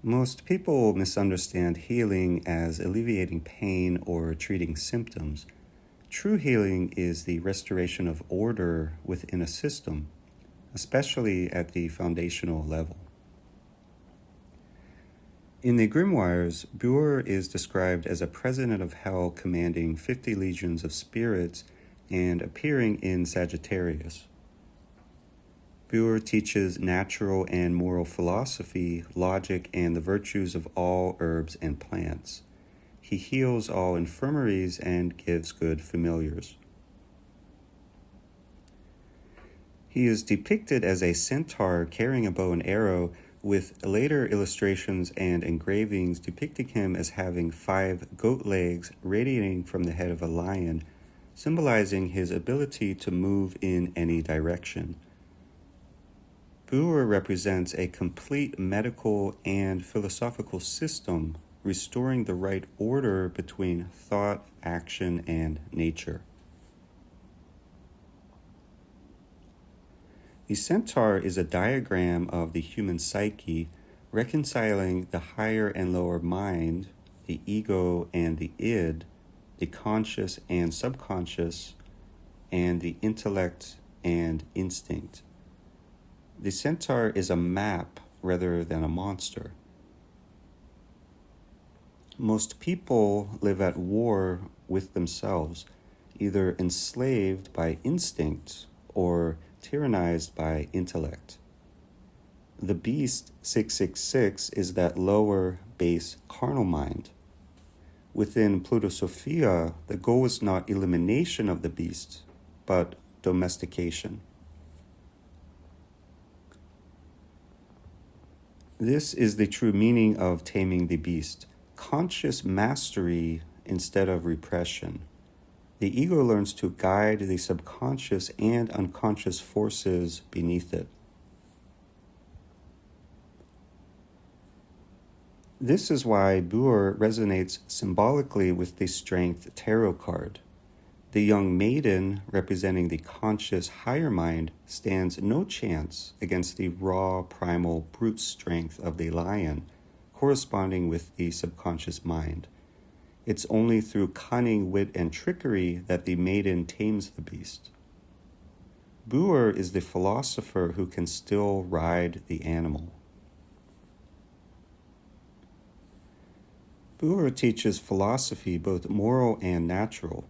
Most people misunderstand healing as alleviating pain or treating symptoms. True healing is the restoration of order within a system, especially at the foundational level. In the grimoires, Buer is described as a president of hell commanding 50 legions of spirits and appearing in Sagittarius. Buer teaches natural and moral philosophy, logic, and the virtues of all herbs and plants. He heals all infirmaries and gives good familiars. He is depicted as a centaur carrying a bow and arrow, with later illustrations and engravings depicting him as having 5 goat legs radiating from the head of a lion, symbolizing his ability to move in any direction. Buer represents a complete medical and philosophical system, restoring the right order between thought, action, and nature. The centaur is a diagram of the human psyche, reconciling the higher and lower mind, the ego and the id, the conscious and subconscious, and the intellect and instinct. The centaur is a map rather than a monster. Most people live at war with themselves, either enslaved by instinct or tyrannized by intellect. The beast 666 is that lower, base, carnal mind. Within Plutosophia, the goal is not elimination of the beast, but domestication. This is the true meaning of taming the beast, conscious mastery instead of repression. The ego learns to guide the subconscious and unconscious forces beneath it. This is why Buer resonates symbolically with the Strength Tarot card. The young maiden, representing the conscious higher mind, stands no chance against the raw, primal, brute strength of the lion, corresponding with the subconscious mind. It's only through cunning, wit, and trickery that the maiden tames the beast. Buer is the philosopher who can still ride the animal. Buer teaches philosophy, both moral and natural.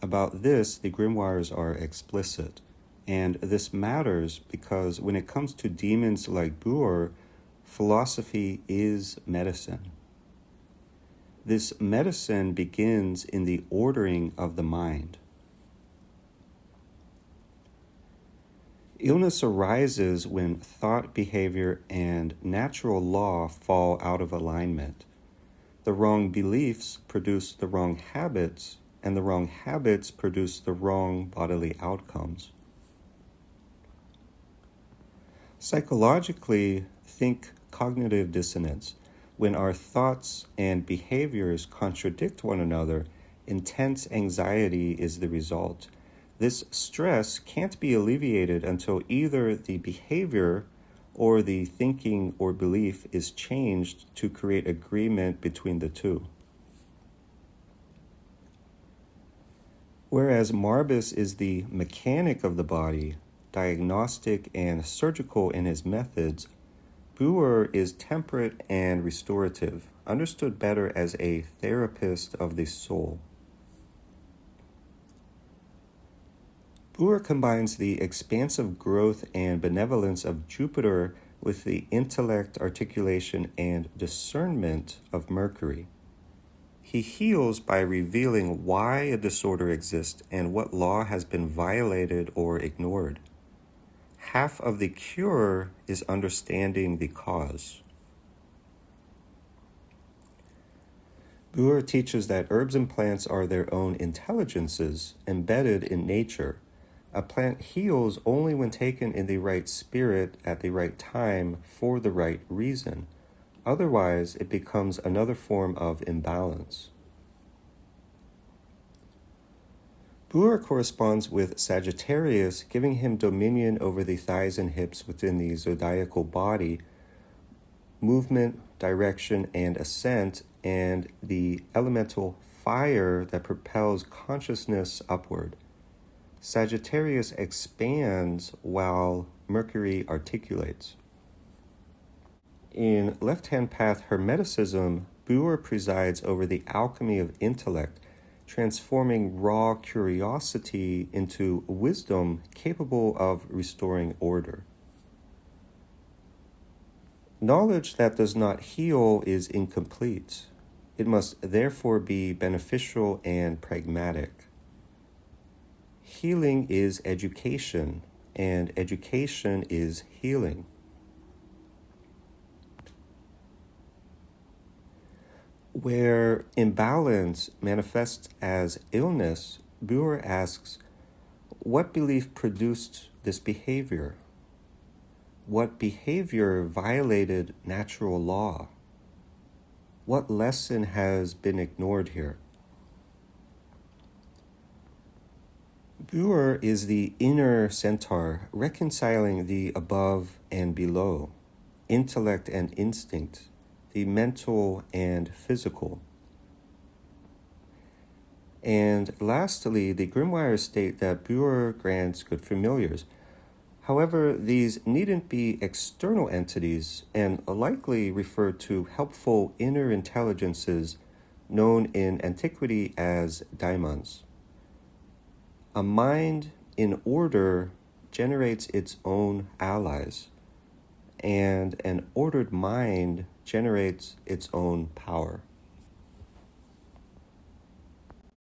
About this, the grimoires are explicit, and this matters because when it comes to demons like Buer, philosophy is medicine. This medicine begins in the ordering of the mind. Illness arises when thought, behavior, and natural law fall out of alignment. The wrong beliefs produce the wrong habits, and the wrong habits produce the wrong bodily outcomes. Psychologically, think cognitive dissonance. When our thoughts and behaviors contradict one another, intense anxiety is the result. This stress can't be alleviated until either the behavior or the thinking or belief is changed to create agreement between the two. Whereas Marbus is the mechanic of the body, diagnostic and surgical in his methods, Buer is temperate and restorative, understood better as a therapist of the soul. Buer combines the expansive growth and benevolence of Jupiter with the intellect, articulation, and discernment of Mercury. He heals by revealing why a disorder exists and what law has been violated or ignored. Half of the cure is understanding the cause. Buer teaches that herbs and plants are their own intelligences embedded in nature. A plant heals only when taken in the right spirit at the right time for the right reason. Otherwise, it becomes another form of imbalance. Buer corresponds with Sagittarius, giving him dominion over the thighs and hips within the zodiacal body. movement, direction, and ascent, and the elemental fire that propels consciousness upward. Sagittarius expands while Mercury articulates. In left-hand path Hermeticism, Buer presides over the alchemy of intellect, transforming raw curiosity into wisdom capable of restoring order. Knowledge that does not heal is incomplete. It must therefore be beneficial and pragmatic. Healing is education, and education is healing. Where imbalance manifests as illness, Buer asks, what belief produced this behavior? What behavior violated natural law? What lesson has been ignored here? Buer is the inner Centaur, reconciling the above and below, intellect and instinct, the mental and physical. And lastly, the grimoires state that Buer grants good familiars. However, these needn't be external entities and likely refer to helpful inner intelligences known in antiquity as daimons. A mind in order generates its own allies, and an ordered mind generates its own power.